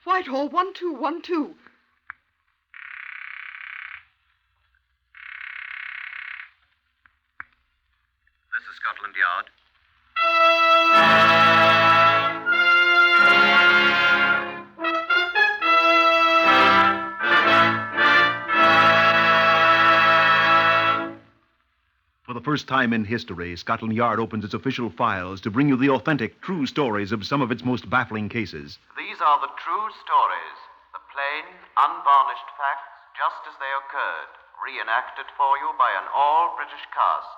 Whitehall, 1212. This is Scotland Yard. For the first time in history, Scotland Yard opens its official files to bring you the authentic, true stories of some of its most baffling cases. These are the true stories, the plain, unvarnished facts, just as they occurred, reenacted for you by an all-British cast.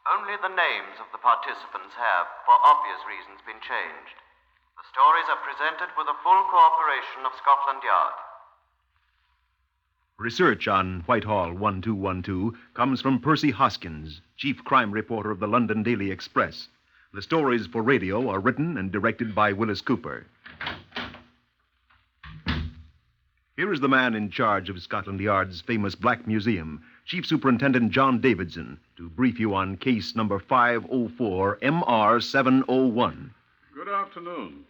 Only the names of the participants have, for obvious reasons, been changed. The stories are presented with the full cooperation of Scotland Yard. Research on Whitehall 1212 comes from Percy Hoskins, chief crime reporter of the London Daily Express. The stories for radio are written and directed by Wyllis Cooper. Here is the man in charge of Scotland Yard's famous Black Museum, Chief Superintendent John Davidson, to brief you on case number 504 MR701. Good afternoon.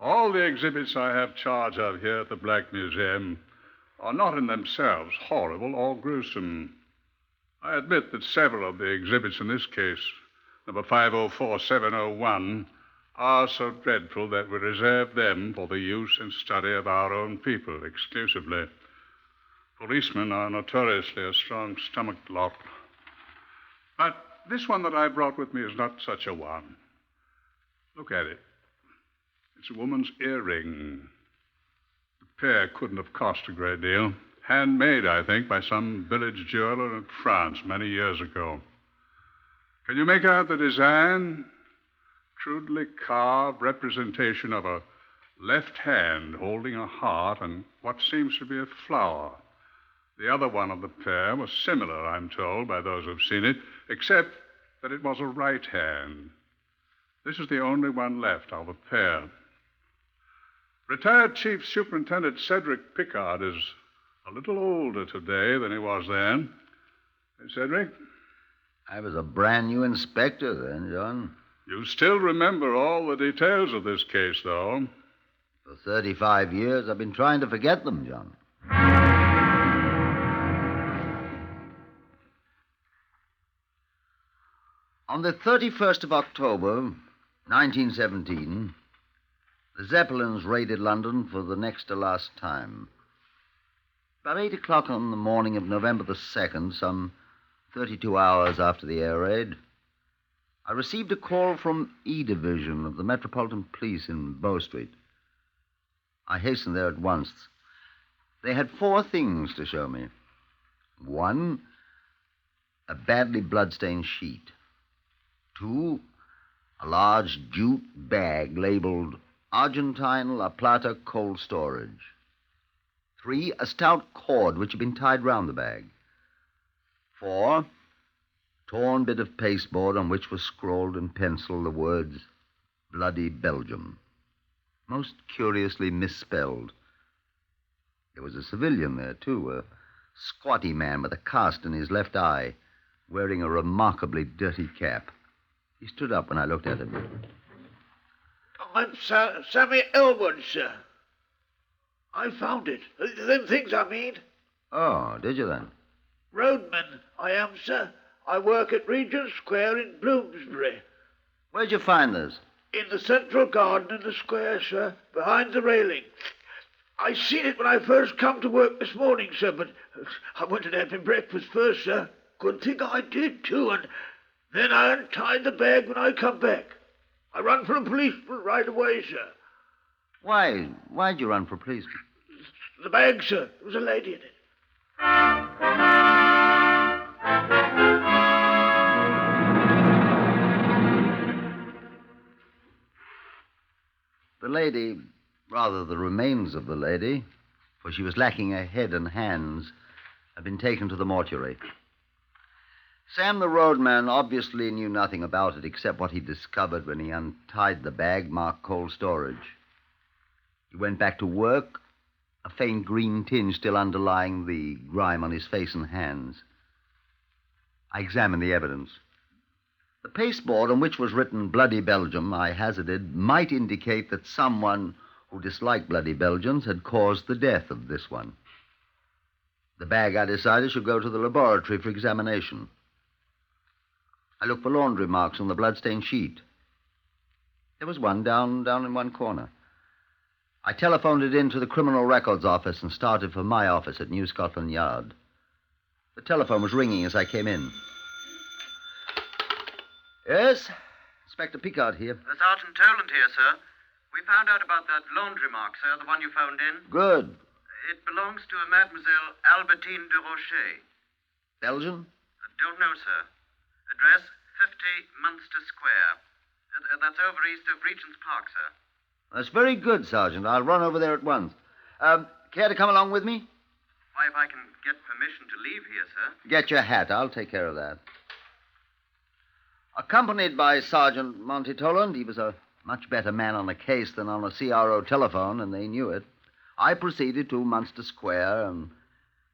All the exhibits I have charge of here at the Black Museum are not in themselves horrible or gruesome. I admit that several of the exhibits in this case, number 504701, are so dreadful that we reserve them for the use and study of our own people exclusively. Policemen are notoriously a strong-stomached lot. But this one that I brought with me is not such a one. Look at it. It's a woman's earring. The pair couldn't have cost a great deal. Handmade, I think, by some village jeweler in France many years ago. Can you make out the design? Crudely carved representation of a left hand holding a heart and what seems to be a flower. The other one of the pair was similar, I'm told, by those who've seen it, except that it was a right hand. This is the only one left of the pair. Retired Chief Superintendent Cedric Pickard is a little older today than he was then. Hey, Cedric? I was a brand new inspector then, John. You still remember all the details of this case, though. For 35 years, I've been trying to forget them, John. On the 31st of October, 1917, the Zeppelins raided London for the next to last time. About 8 o'clock on the morning of November the 2nd, some 32 hours after the air raid, I received a call from E Division of the Metropolitan Police in Bow Street. I hastened there at once. They had 4 things to show me. 1, a badly bloodstained sheet. 2, a large jute bag labeled Argentine La Plata Cold Storage. 3, a stout cord which had been tied round the bag. 4, torn bit of pasteboard on which was scrawled in pencil the words, Bloody Belgium. Most curiously misspelled. There was a civilian there, too, a squatty man with a cast in his left eye, wearing a remarkably dirty cap. He stood up when I looked at him. I'm Sammy Elwood, sir. I found it. Them things, I mean. Oh, did you then? Roadman, I am, sir. I work at Regent Square in Bloomsbury. Where'd you find this? In the central garden in the square, sir, behind the railing. I seen it when I first come to work this morning, sir, but I went and had my breakfast first, sir. Good thing I did, too, and then I untied the bag when I come back. I run for a policeman right away, sir. Why'd you run for policeman? The bag, sir. There was a lady in it. The lady, rather the remains of the lady, for she was lacking a head and hands, had been taken to the mortuary. Sam, the roadman, obviously knew nothing about it except what he discovered when he untied the bag marked cold storage. He went back to work, a faint green tinge still underlying the grime on his face and hands. I examined the evidence. The pasteboard on which was written Bloody Belgium, I hazarded, might indicate that someone who disliked bloody Belgians, had caused the death of this one. The bag, I decided, should go to the laboratory for examination. I looked for laundry marks on the bloodstained sheet. There was one down in one corner. I telephoned it in to the Criminal Records Office and started for my office at New Scotland Yard. The telephone was ringing as I came in. Yes? Inspector Picard here. Sergeant Toland here, sir. We found out about that laundry mark, sir, the one you phoned in. Good. It belongs to a Mademoiselle Albertine de Rocher. Belgian? Don't know, sir. Address 50 Munster Square. That's over east of Regent's Park, sir. That's very good, Sergeant. I'll run over there at once. Care to come along with me? Why, if I can get permission to leave here, sir. Get your hat. I'll take care of that. Accompanied by Sergeant Monty Toland, he was a much better man on a case than on a CRO telephone, and they knew it. I proceeded to Munster Square, and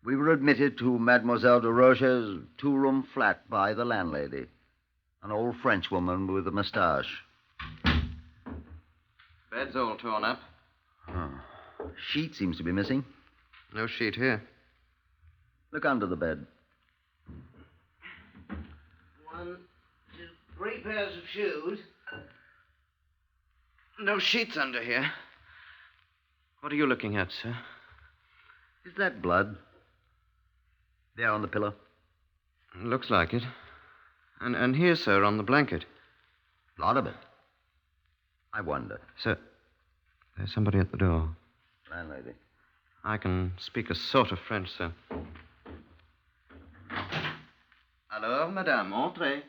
we were admitted to Mademoiselle de Rocher's two-room flat by the landlady, an old Frenchwoman with a moustache. Bed's all torn up. Oh. Sheet seems to be missing. No sheet here. Look under the bed. 1, 2, 3 pairs of shoes. No sheets under here. What are you looking at, sir? Is that blood? There on the pillow. Looks like it. And here, sir, on the blanket. A lot of it. I wonder. Sir, there's somebody at the door. Landlady. I can speak a sort of French, sir. Alors, madame, entrez.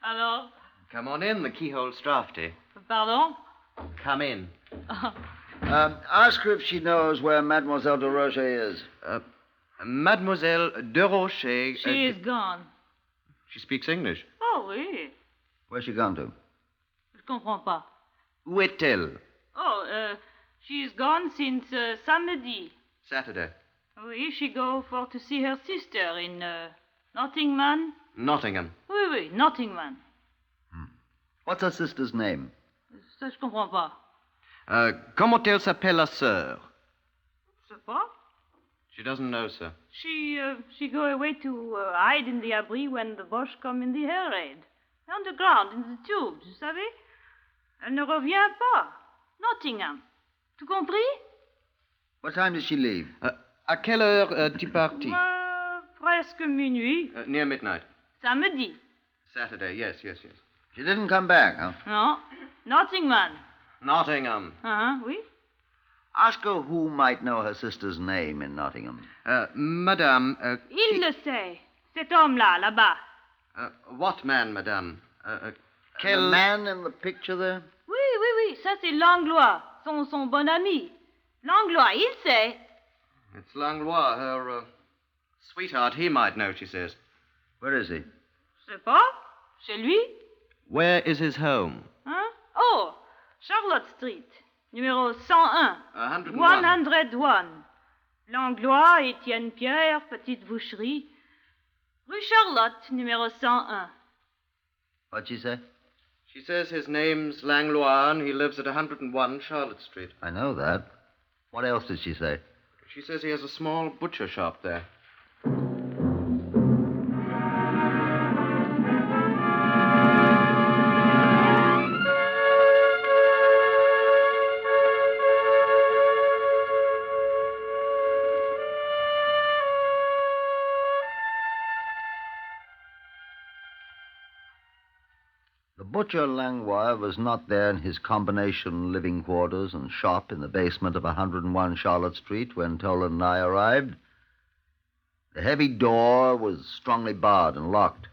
Alors? Come on in, the keyhole's drafty. Pardon? Come in. Ask her if she knows where Mademoiselle de Rocher is. Mademoiselle de Rocher... She is gone. She speaks English. Oh, oui. Where's she gone to? Je comprends pas. Où est-elle? Oh, she's gone since samedi. Saturday. Oui, she go for to see her sister in Nottingham. Nottingham. Oui, oui, Nottingham. What's her sister's name? Ça, je comprends pas. Comment elle s'appelle la sœur? Je sais pas. She doesn't know, sir. She go away to hide in the abri when the Boche come in the air raid. Underground, in the tubes, vous savez? Elle ne revient pas. Nottingham. Tu compris? What time did she leave? À quelle heure tu parti? Presque minuit. Near midnight. Samedi. Saturday, yes. She didn't come back, huh? No. Nottingham. Nottingham. Oui. Ask her who might know her sister's name in Nottingham. Madame... Il le sait. Cet homme-là, là-bas. What man, madame? The man in the picture there? Oui. Ça, c'est Langlois, son bon ami. Langlois, il sait. It's Langlois, her sweetheart. He might know, she says. Where is he? Je sais pas. Chez lui. Where is his home? Hein? Oh, Charlotte Street, numéro 101. 101. 101. Langlois, Étienne Pierre, Petite Boucherie. Rue Charlotte, numéro 101. What'd she say? She says his name's Langlois and he lives at 101 Charlotte Street. I know that. What else did she say? She says he has a small butcher shop there. The butcher Langlois was not there in his combination living quarters and shop in the basement of 101 Charlotte Street when Toland and I arrived. The heavy door was strongly barred and locked.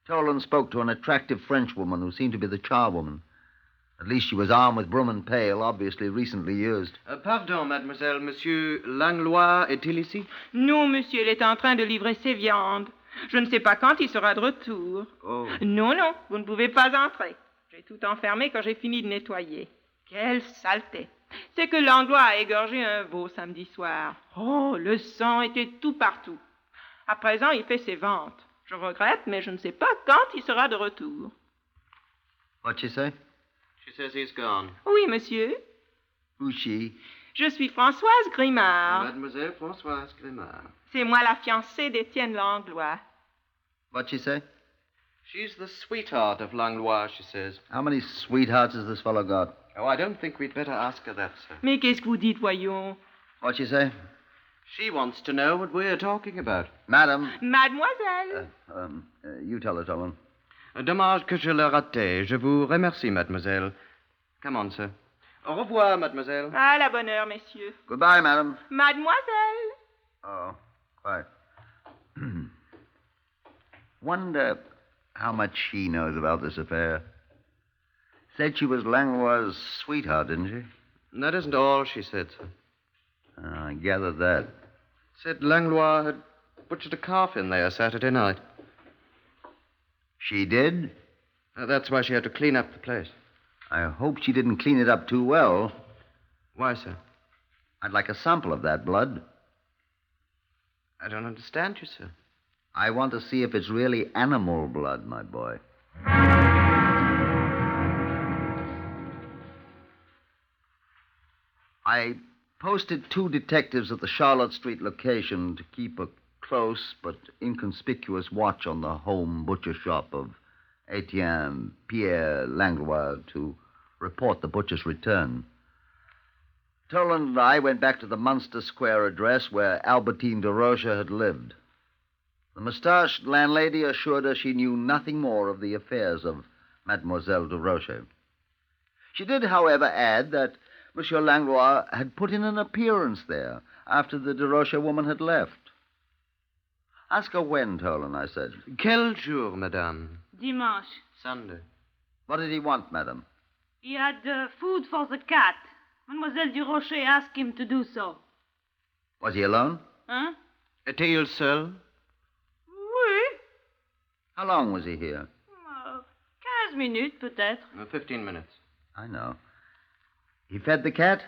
Toland spoke to an attractive Frenchwoman who seemed to be the charwoman. At least she was armed with broom and pail, obviously recently used. Pardon, mademoiselle, monsieur Langlois est-il ici? Non, monsieur, il est en train de livrer ses viandes. Je ne sais pas quand il sera de retour. Oh. Non, vous ne pouvez pas entrer. J'ai tout enfermé quand j'ai fini de nettoyer. Quelle saleté. C'est que Langlois a égorgé un veau samedi soir. Oh, le sang était tout partout. À présent, il fait ses ventes. Je regrette, mais je ne sais pas quand il sera de retour. What'd she say? She says he's gone. Oui, monsieur. Who's she? Je suis Françoise Grimard. Mademoiselle Françoise Grimard. C'est moi la fiancée d'Étienne Langlois. What'd she say? She's the sweetheart of Langlois, she says. How many sweethearts has this fellow got? Oh, I don't think we'd better ask her that, sir. Mais qu'est-ce que vous dites, voyons? What'd she say? She wants to know what we're talking about. Madam. Mademoiselle. You tell her, Tolan. Dommage que je l'ai raté. Je vous remercie, mademoiselle. Come on, sir. Au revoir, mademoiselle. À la bonne heure, messieurs. Goodbye, madam. Mademoiselle. Oh, quiet. Wonder how much she knows about this affair. Said she was Langlois' sweetheart, didn't she? That isn't all she said, sir. I gathered that. Said Langlois had butchered a calf in there Saturday night. She did? That's why she had to clean up the place. I hope she didn't clean it up too well. Why, sir? I'd like a sample of that blood. I don't understand you, sir. I want to see if it's really animal blood, my boy. I posted 2 detectives at the Charlotte Street location to keep a close but inconspicuous watch on the home butcher shop of Etienne Pierre Langlois to report the butcher's return. Toland and I went back to the Munster Square address where Albertine de Rocha had lived. The mustached landlady assured us she knew nothing more of the affairs of Mademoiselle de Rocha. She did, however, add that Monsieur Langlois had put in an appearance there after the de Rocha woman had left. Ask her when, Tolan, I said. Quel jour, madame? Dimanche. Sunday. What did he want, madame? He had food for the cat. Mademoiselle Durocher asked him to do so. Was he alone? Huh? Était-il seul? Oui. How long was he here? 15 minutes, peut-être. 15 minutes. I know. He fed the cat?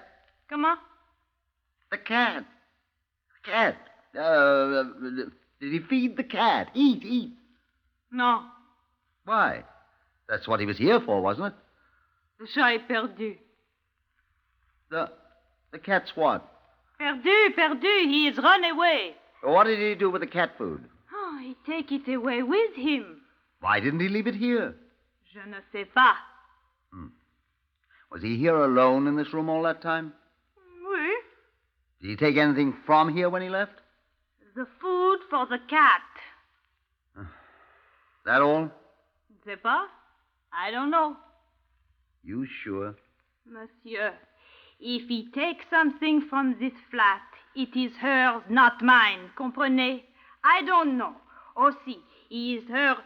Comment? The cat. The cat. Did he feed the cat? Eat. Non. Why? That's what he was here for, wasn't it? Le chat est perdu. The cat's what? Perdu. He is run away. What did he do with the cat food? Oh, he take it away with him. Why didn't he leave it here? Je ne sais pas. Was he here alone in this room all that time? Oui. Did he take anything from here when he left? The food for the cat. That all? Je sais pas. I don't know. You sure? Monsieur, if he takes something from this flat, it is hers, not mine. Comprenez? I don't know. Aussi, he is her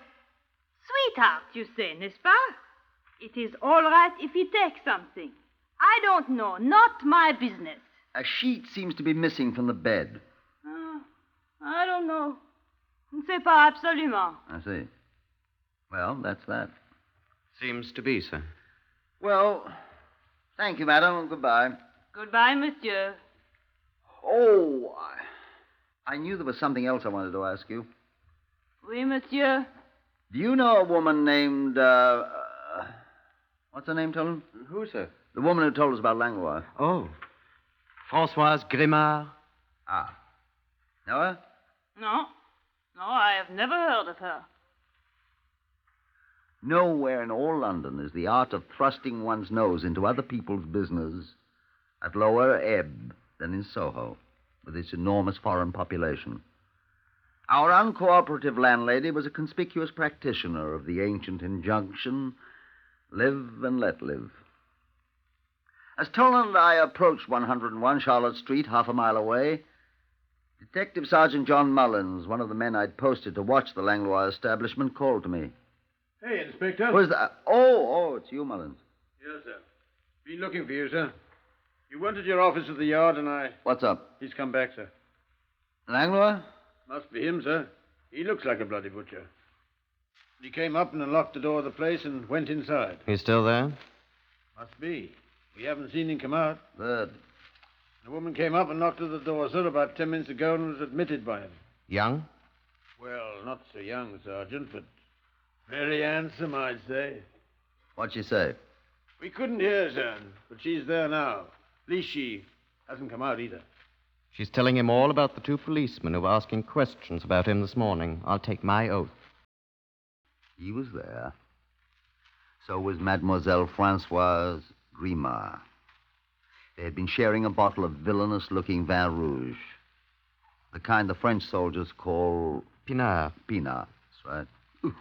sweetheart, you say, n'est-ce pas? It is all right if he takes something. I don't know. Not my business. A sheet seems to be missing from the bed. I don't know. Je ne sais pas absolument. I see. Well, that's that. Seems to be, sir. Well, thank you, madam, and goodbye. Goodbye, monsieur. Oh, I knew there was something else I wanted to ask you. Oui, monsieur. Do you know a woman named, what's her name, Tolan? Who, sir? The woman who told us about Langlois. Oh. Françoise Grimard. Ah. Know her? No, I have never heard of her. Nowhere in all London is the art of thrusting one's nose into other people's business at lower ebb than in Soho, with its enormous foreign population. Our uncooperative landlady was a conspicuous practitioner of the ancient injunction, live and let live. As Tolan and I approached 101 Charlotte Street, half a mile away, Detective Sergeant John Mullins, one of the men I'd posted to watch the Langlois establishment, called to me. Hey, Inspector. Who's that? Oh, it's you, Mullins. Yes, sir. Been looking for you, sir. You went to your office at the yard and I... What's up? He's come back, sir. Langlois? Must be him, sir. He looks like a bloody butcher. He came up and unlocked the door of the place and went inside. He's still there? Must be. We haven't seen him come out. Good. The woman came up and knocked at the door, sir, about 10 minutes ago and was admitted by him. Young? Well, not so young, Sergeant, but very handsome, I'd say. What'd she say? We couldn't hear, sir, but she's there now. At least she hasn't come out either. She's telling him all about the two policemen who were asking questions about him this morning. I'll take my oath. He was there. So was Mademoiselle Francoise Grimard. They had been sharing a bottle of villainous-looking vin rouge. The kind the French soldiers call... Pinard. Pinard, that's right. Ooh.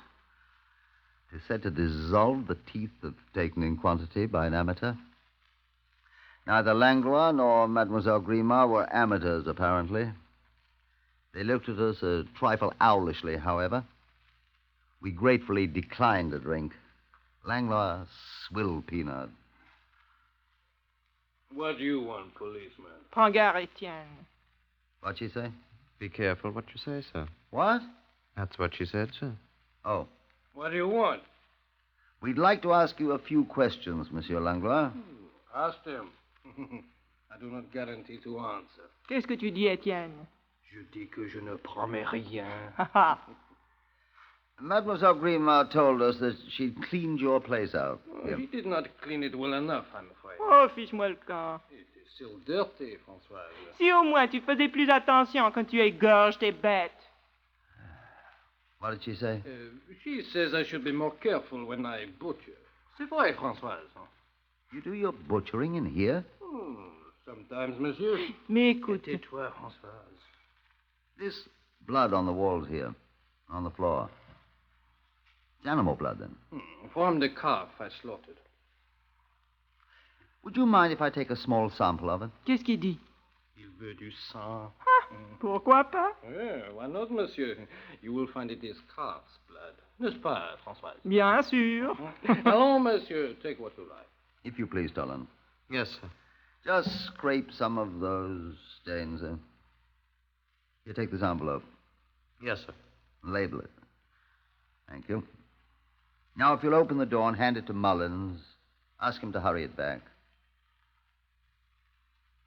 It is said to dissolve the teeth if taken in quantity by an amateur. Neither Langlois nor Mademoiselle Grimard were amateurs, apparently. They looked at us a trifle owlishly, however. We gratefully declined a drink. Langlois swilled Pinard. What do you want, policeman? Prends garde, Etienne. What'd she say? Be careful what you say, sir. What? That's what she said, sir. Oh. What do you want? We'd like to ask you a few questions, Monsieur Langlois. Ask him. I do not guarantee to answer. Qu'est-ce que tu dis, Etienne? Je dis que je ne promets rien. Ha ha. Mademoiselle Grimard told us that she'd cleaned your place out. He did not clean it well enough, I'm afraid. Oh, fiche-moi le camp. It is still dirty, Françoise. Si au moins tu faisais plus attention quand tu égorges tes bêtes. What did she say? She says I should be more careful when I butcher. C'est vrai, Françoise. You do your butchering in here? Sometimes, monsieur. Mais écoute. Tais-toi, Françoise. This blood on the walls here, on the floor. It's animal blood, then. From the calf I slaughtered. Would you mind if I take a small sample of it? Qu'est-ce qu'il dit? Il veut du sang. Pourquoi pas? Why not, monsieur? You will find it is calf's blood. N'est-ce pas, Françoise? Bien sûr. Allons, monsieur, take what you like. If you please, Tolan. Yes, sir. Just scrape some of those stains in. Here, take this envelope. Yes, sir. Label it. Thank you. Now, if you'll open the door and hand it to Mullins, ask him to hurry it back.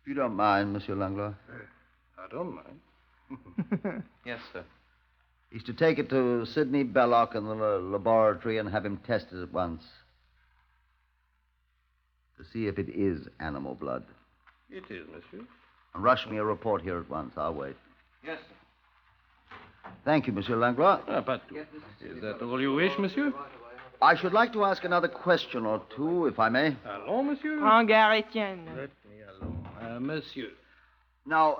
If you don't mind, Monsieur Langlois. I don't mind. Yes, sir. He's to take it to Sidney Belloc in the laboratory and have him tested at once. To see if it is animal blood. It is, monsieur. And rush me a report here at once. I'll wait. Yes, sir. Thank you, Monsieur Langlois. But is that all you wish, monsieur? I should like to ask another question or two, if I may. Allons, monsieur. Prends garde, Etienne. Let me alone. Monsieur. Now,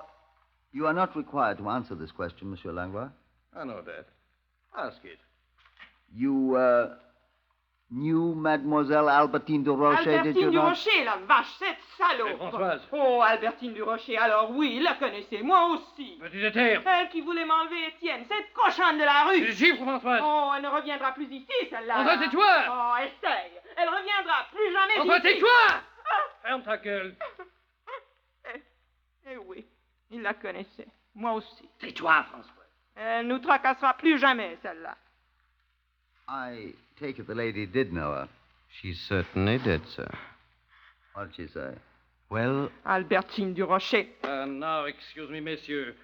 you are not required to answer this question, Monsieur Langlois. I know that. Ask it. You, knew Mademoiselle Albertine de Rocher, did you Albertine du not? Rocher, la vache, cette salope. Françoise. Oh, Albertine du Rocher, alors oui, la connaissez, moi aussi. Petit de terre. Elle qui voulait m'enlever Étienne, cette cochonne de la rue. Je chiffre, Françoise. Oh, elle ne reviendra plus ici, celle-là. Enfin, tais-toi. Oh, essaye. Elle reviendra plus jamais Enfin, ici. tais-toi. Ferme ta gueule. Eh oui, il la connaissait, moi aussi. Tais-toi, Françoise. Elle nous tracassera plus jamais, celle-là. I take it the lady did know her. She certainly did, sir. What did she say? Well, Albertine du Rocher. Now, excuse me, monsieur.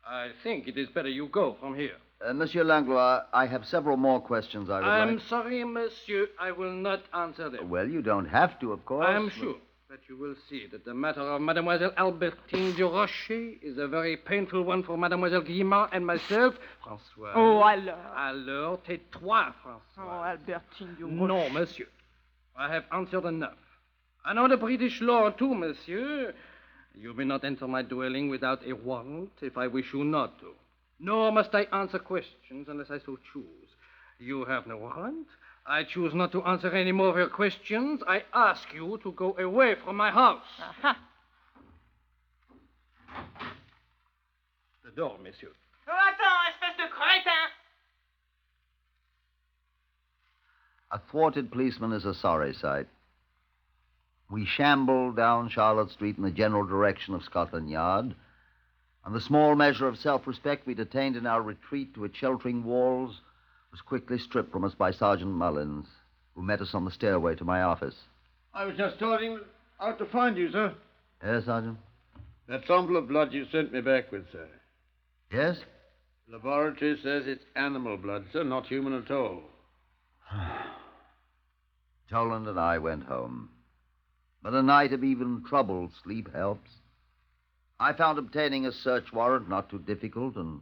I think it is better you go from here. Monsieur Langlois, I have several more questions I would I'm like... sorry, monsieur. I will not answer them. Well, you don't have to, of course. I am sure that you will see that the matter of Mademoiselle Albertine de Rocher is a very painful one for Mademoiselle Guillemard and myself, François. Oh, alors. Alors, tais-toi, François. Oh, Albertine du Rocher. No, monsieur. I have answered enough. I know the British law, too, monsieur. You may not enter my dwelling without a warrant if I wish you not to. Nor must I answer questions unless I so choose. You have no warrant. I choose not to answer any more of your questions. I ask you to go away from my house. Aha. The door, monsieur. Oh, attends, espèce de crétin. A thwarted policeman is a sorry sight. We shambled down Charlotte Street in the general direction of Scotland Yard, and the small measure of self-respect we'd attained in our retreat to its sheltering walls was quickly stripped from us by Sergeant Mullins, who met us on the stairway to my office. I was just starting out to find you, sir. Yes, Sergeant? That sample of blood you sent me back with, sir. Yes? Laboratory says it's animal blood, sir, not human at all. Toland and I went home. but a night of even troubled sleep helps. I found obtaining a search warrant not too difficult, and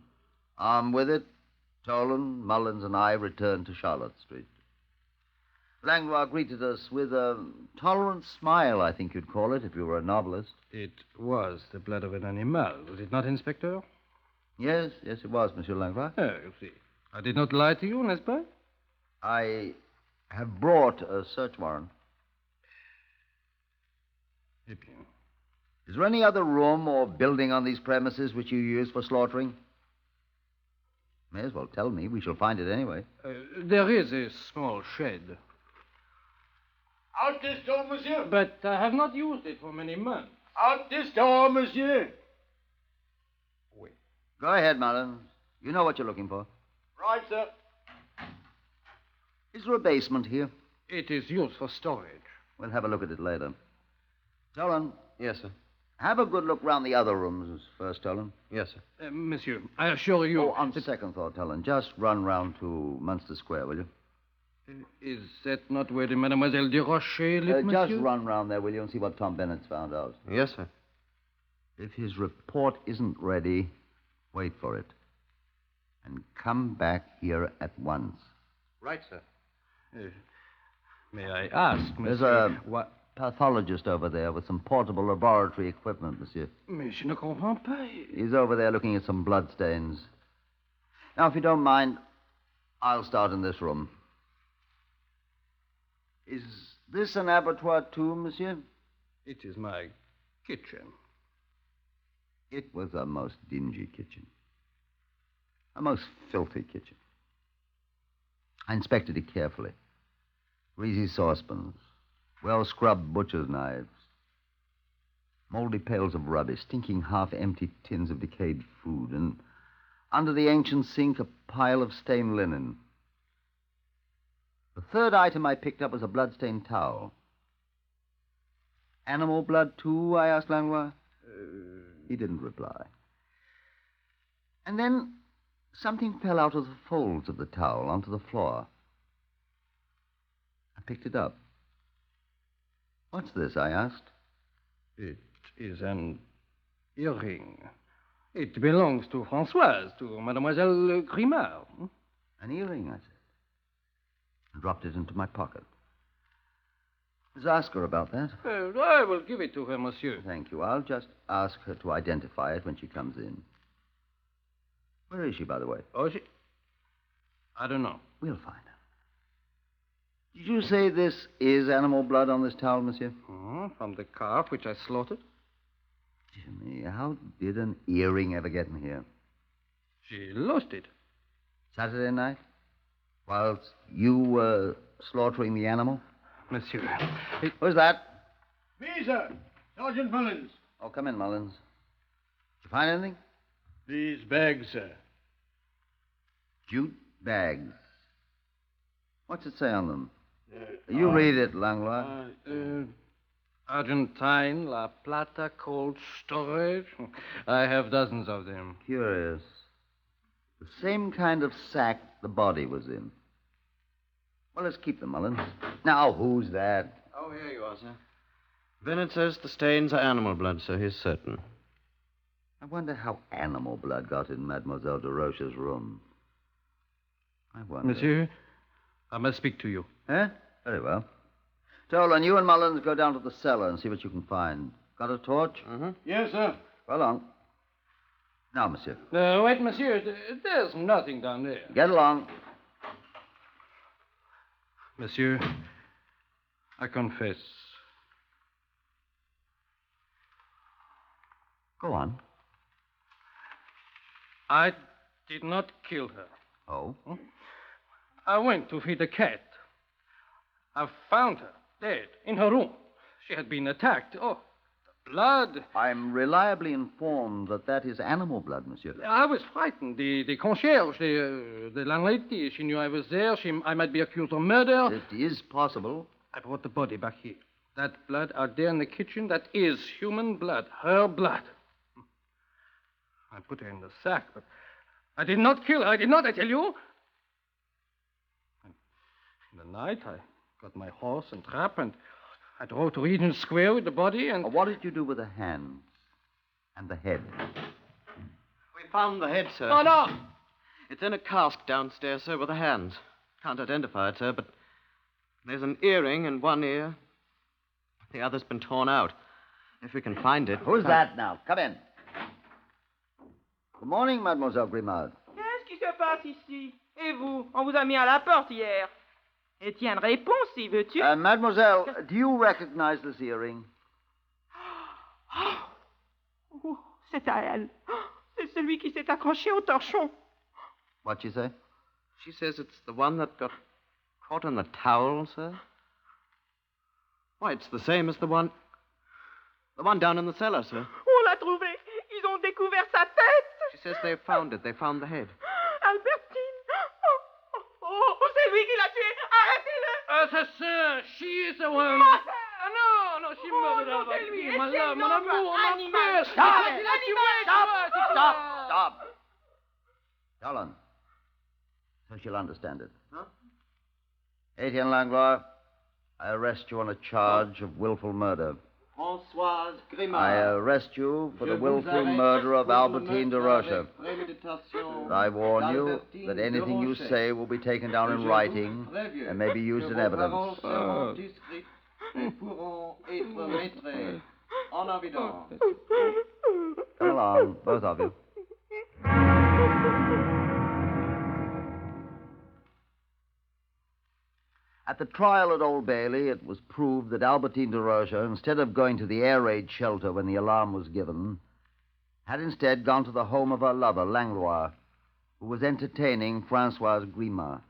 armed with it, Tolan, Mullins, and I returned to Charlotte Street. Langlois greeted us with a tolerant smile, I think you'd call it, if you were a novelist. It was the blood of an animal, was it not, Inspector? Yes, it was, Monsieur Langlois. Oh, you see. I did not lie to you, n'est-ce pas? I have brought a search warrant. Eh bien. Is there any other room or building on these premises which you use for slaughtering? May as well tell me. We shall find it anyway. There is a small shed. Out this door, monsieur. But I have not used it for many months. Out this door, monsieur. Oui. Go ahead, Mullins. You know what you're looking for. Right, sir. Is there a basement here? It is used for storage. We'll have a look at it later. Tolan. Yes, sir. Have a good look round the other rooms first, Tolan. Yes, sir. Monsieur, I assure you... Oh, on second thought, Tolan, just run round to Munster Square, will you? Is that not where the Mademoiselle de Rocher lived, monsieur? Just run round there, will you, and see what Tom Bennett's found out. Yes, sir. If his report isn't ready, wait for it. And come back here at once. Right, sir. May I ask, monsieur... There's a What? pathologist over there with some portable laboratory equipment, monsieur. Mais je ne comprends pas. He's over there looking at some bloodstains. Now, if you don't mind, I'll start in this room. Is this an abattoir, too, monsieur? It is my kitchen. It was a most dingy kitchen. A most filthy kitchen. I inspected it carefully. Greasy saucepans, well-scrubbed butcher's knives, moldy pails of rubbish, stinking half-empty tins of decayed food, and under the ancient sink, a pile of stained linen. The third item I picked up was a blood-stained towel. Animal blood, too, I asked Langlois. He didn't reply. And then something fell out of the folds of the towel onto the floor. I picked it up. What's this? I asked. It is an earring. It belongs to Françoise, to Mademoiselle Grimard. An earring, I said. And dropped it into my pocket. Let's ask her about that. I will give it to her, monsieur. Thank you. I'll just ask her to identify it when she comes in. Where is she, by the way? Oh, she... I don't know. We'll find her. Did you say this is animal blood on this towel, monsieur? From the calf which I slaughtered. Jimmy, how did an earring ever get in here? She lost it. Saturday night? Whilst you were slaughtering the animal? Monsieur, Who's that? Me, sir. Sergeant Mullins. Oh, come in, Mullins. Did you find anything? These bags, sir. Jute bags. What's it say on them? You read it, Langlois. Argentine, La Plata, cold storage. I have dozens of them. Curious. The same kind of sack the body was in. Well, let's keep them, Mullins. Now, who's that? Oh, here you are, sir. Bennett says the stains are animal blood, sir. He's certain. I wonder how animal blood got in Mademoiselle de Roche's room. I wonder. Monsieur, I must speak to you. Eh? Very well. Tolan, you and Mullins go down to the cellar and see what you can find. Got a torch? Mm-hmm. Yes, sir. Well on. Now, monsieur. Wait, monsieur. There's nothing down there. Get along. Monsieur, I confess. Go on. I did not kill her. Oh? I went to feed the cat. I found her dead in her room. She had been attacked. Oh, the blood. I'm reliably informed that is animal blood, monsieur. I was frightened. The concierge, the landlady, she knew I was there. I might be accused of murder. It is possible. I brought the body back here. That blood out there in the kitchen, that is human blood. Her blood. I put her in the sack, but I did not kill her. I did not, I tell you. In the night, I got my horse and trap, and I drove to Regent Square with the body and... What did you do with the hands and the head? We found the head, sir. Oh, no! It's in a cask downstairs, sir, with the hands. Can't identify it, sir, but there's an earring in one ear. The other's been torn out. If we can find it... Who's that now? Come in. Good morning, Mademoiselle Grimard. Qu'est-ce qui se passe ici? Et vous? On vous a mis à la porte hier. Étienne, réponds si veux-tu. Mademoiselle, do you recognize this earring? Oh, c'est à elle. C'est celui qui s'est accroché au torchon. What'd she say? She says it's the one that got caught in the towel, sir. Why, it's the same as the one down in the cellar, sir. On l'a trouvé. Ils ont découvert sa tête. She says they found it. They found the head. Albertine. Oh, c'est lui qui l'a tué. Arrêtez-le. Assassin! She is the one! No, she murdered Albertine. My love, mon amour, my best! Stop! Helen. So she'll understand it. Huh? Etienne Langlois, I arrest you on a charge of willful murder. Françoise Grimard. I arrest you for the willful murder of Albertine de Rocha. I warn you that anything you say will be taken down in writing and may be used in evidence. Come along, both of you. At the trial at Old Bailey, it was proved that Albertine de Rocha, instead of going to the air raid shelter when the alarm was given, had instead gone to the home of her lover, Langlois, who was entertaining Françoise Grimard.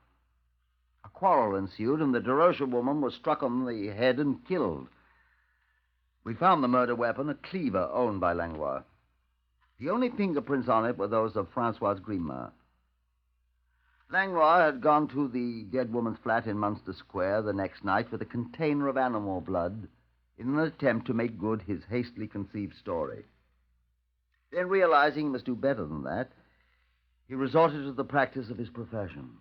A quarrel ensued, and the de Rocha woman was struck on the head and killed. We found the murder weapon, a cleaver owned by Langlois. The only fingerprints on it were those of Françoise Grimard. Langlois had gone to the dead woman's flat in Munster Square the next night with a container of animal blood in an attempt to make good his hastily conceived story. Then, realizing he must do better than that, he resorted to the practice of his profession.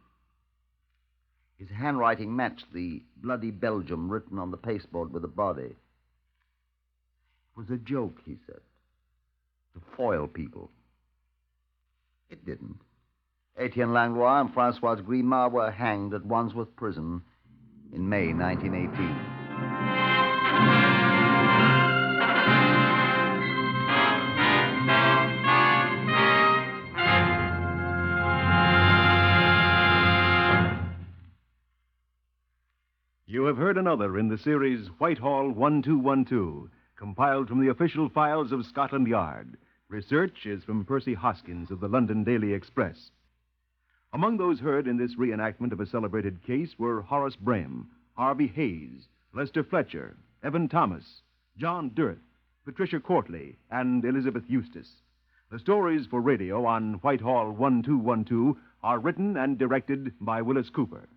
His handwriting matched the bloody Belgian written on the pasteboard with the body. It was a joke, he said, to foil people. It didn't. Etienne Langlois and Françoise Grimard were hanged at Wandsworth Prison in May 1918. You have heard another in the series Whitehall 1212, compiled from the official files of Scotland Yard. Research is from Percy Hoskins of the London Daily Express. Among those heard in this reenactment of a celebrated case were Horace Brame, Harvey Hayes, Lester Fletcher, Evan Thomas, John Dirth, Patricia Courtley, and Elizabeth Eustace. The stories for radio on Whitehall 1212 are written and directed by Wyllis Cooper.